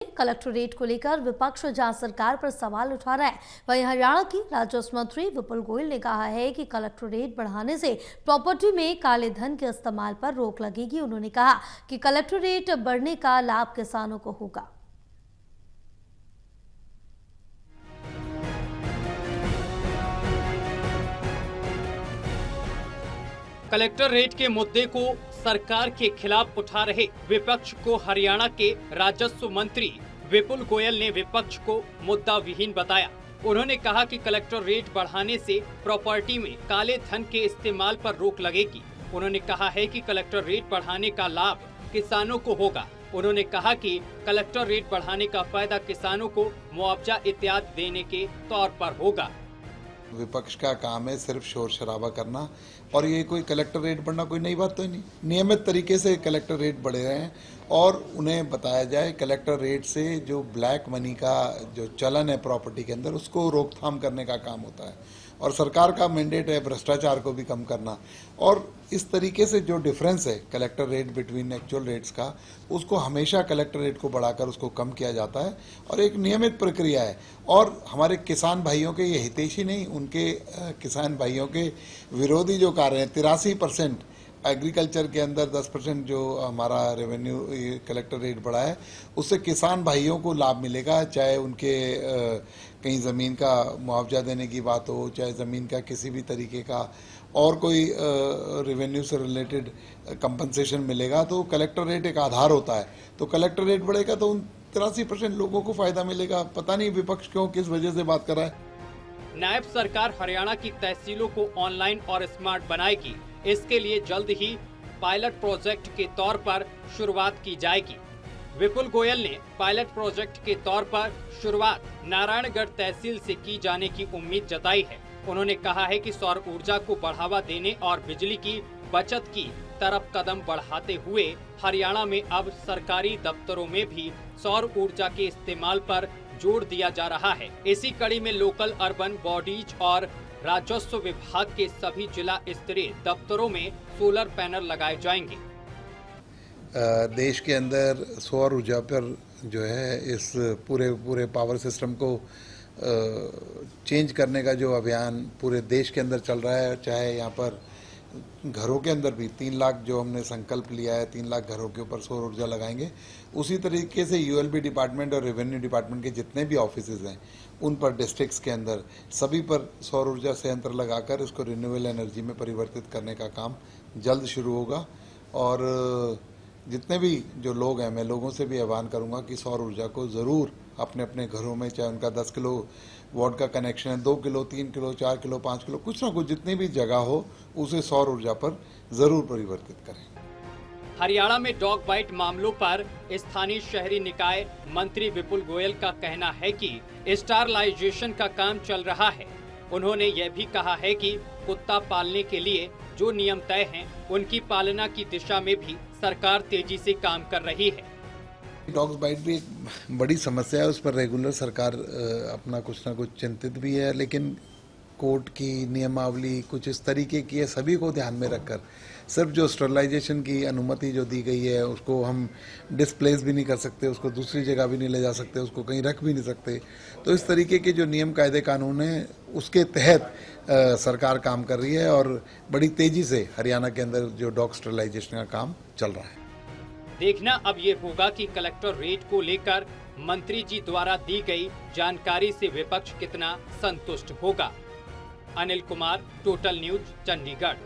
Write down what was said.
Collectorate को लेकर विपक्ष जहां सरकार पर सवाल उठा रहा है, वहीं हरियाणा की राजस्व मंत्री विपुल गोयल ने कहा है कि कलेक्टोरेट बढ़ाने से प्रॉपर्टी में काले धन के इस्तेमाल पर रोक लगेगी। उन्होंने कहा कि कलेक्टोरेट बढ़ने का लाभ किसानों को होगा। कलेक्टर रेट के मुद्दे को सरकार के खिलाफ उठा रहे विपक्ष को हरियाणा के राजस्व मंत्री विपुल गोयल ने विपक्ष को मुद्दा विहीन बताया। उन्होंने कहा कि कलेक्टर रेट बढ़ाने से प्रॉपर्टी में काले धन के इस्तेमाल पर रोक लगेगी। उन्होंने कहा है कि कलेक्टर रेट बढ़ाने का लाभ किसानों को होगा। उन्होंने कहा कि कलेक्टर रेट बढ़ाने का फायदा किसानों को मुआवजा इत्यादि देने के तौर पर होगा। विपक्ष का काम है सिर्फ शोर शराबा करना, और ये कोई कलेक्टर रेट बढ़ना कोई नई बात तो नहीं। नियमित तरीके से कलेक्टर रेट बढ़े रहे हैं और उन्हें बताया जाए कलेक्टर रेट से जो ब्लैक मनी का जो चलन है प्रॉपर्टी के अंदर, उसको रोकथाम करने का काम होता है। और सरकार का मैंडेट है भ्रष्टाचार को भी कम करना। और इस तरीके से जो डिफरेंस है collector rate between actual rates का, उसको हमेशा कलेक्टर रेट को बढ़ाकर उसको कम किया जाता है और एक नियमित प्रक्रिया है। और हमारे किसान भाइयों के ये हितैषी नहीं, उनके किसान भाइयों के विरोधी जो कार्य हैं, 83% एग्रीकल्चर के अंदर 10% जो हमारा रेवेन्यू कलेक्टर रेट बढ़ा है, उससे किसान भाइयों को लाभ मिलेगा। चाहे उनके कहीं ज़मीन का मुआवजा देने की बात हो, चाहे ज़मीन का किसी भी तरीके का और कोई रेवेन्यू से रिलेटेड कंपनसेशन मिलेगा, तो कलेक्टर रेट एक आधार होता है। तो कलेक्टर रेट बढ़ेगा तो उन 83% लोगों को फ़ायदा मिलेगा। पता नहीं विपक्ष क्यों किस वजह से बात कर रहा है। नायब सरकार हरियाणा की तहसीलों को ऑनलाइन और स्मार्ट बनाएगी। इसके लिए जल्द ही पायलट प्रोजेक्ट के तौर पर शुरुआत की जाएगी। विपुल गोयल ने पायलट प्रोजेक्ट के तौर पर शुरुआत नारायणगढ़ तहसील से की जाने की उम्मीद जताई है। उन्होंने कहा है कि सौर ऊर्जा को बढ़ावा देने और बिजली की बचत की तरफ कदम बढ़ाते हुए हरियाणा में अब सरकारी दफ्तरों में भी सौर ऊर्जा के इस्तेमाल पर जोर दिया जा रहा है। इसी कड़ी में लोकल अर्बन बॉडीज और राजस्व विभाग के सभी जिला स्तरीय दफ्तरों में सोलर पैनल लगाए जाएंगे। देश के अंदर सौर ऊर्जा पर जो है इस पूरे पावर सिस्टम को चेंज करने का जो अभियान पूरे देश के अंदर चल रहा है, चाहे यहाँ पर घरों के अंदर भी 3 लाख जो हमने संकल्प लिया है, 3 लाख घरों के ऊपर सौर ऊर्जा लगाएंगे। उसी तरीके से यूएलबी डिपार्टमेंट और रेवेन्यू डिपार्टमेंट के जितने भी ऑफिसेज हैं, उन पर डिस्ट्रिक्ट्स के अंदर सभी पर सौर ऊर्जा संयंत्र लगाकर इसको रिन्यूएबल एनर्जी में परिवर्तित करने का काम जल्द शुरू होगा। और जितने भी जो लोग हैं, मैं लोगों से भी आह्वान करूंगा कि सौर ऊर्जा को ज़रूर अपने अपने घरों में, चाहे उनका 10 किलो वाट का कनेक्शन है, 2 किलो, 3 किलो, 4 किलो, 5 किलो, कुछ ना कुछ जितनी भी जगह हो, उसे सौर ऊर्जा पर ज़रूर परिवर्तित करें। हरियाणा में डॉग बाइट मामलों पर स्थानीय शहरी निकाय मंत्री विपुल गोयल का कहना है कि स्टरलाइजेशन का काम चल रहा है। उन्होंने यह भी कहा है कि कुत्ता पालने के लिए जो नियम तय हैं, उनकी पालना की दिशा में भी सरकार तेजी से काम कर रही है। डॉग्स बाइट भी एक बड़ी समस्या है, उस पर रेगुलर सरकार अपना कुछ ना कुछ चिंतित भी है, लेकिन कोर्ट की नियमावली कुछ इस तरीके की है, सभी को ध्यान में रखकर सिर्फ जो स्टरलाइजेशन की अनुमति जो दी गई है, उसको हम डिस्प्लेस भी नहीं कर सकते, उसको दूसरी जगह भी नहीं ले जा सकते, उसको कहीं रख भी नहीं सकते। तो इस तरीके के जो नियम कायदे कानून हैं, उसके तहत सरकार काम कर रही है और बड़ी तेजी से हरियाणा के अंदर जो डॉग स्टरलाइजेशन का काम चल रहा है। देखना अब ये होगा कि कलेक्टर रेट को लेकर मंत्री जी द्वारा दी गई जानकारी से विपक्ष कितना संतुष्ट होगा। Anil Kumar, total news, Chandigarh.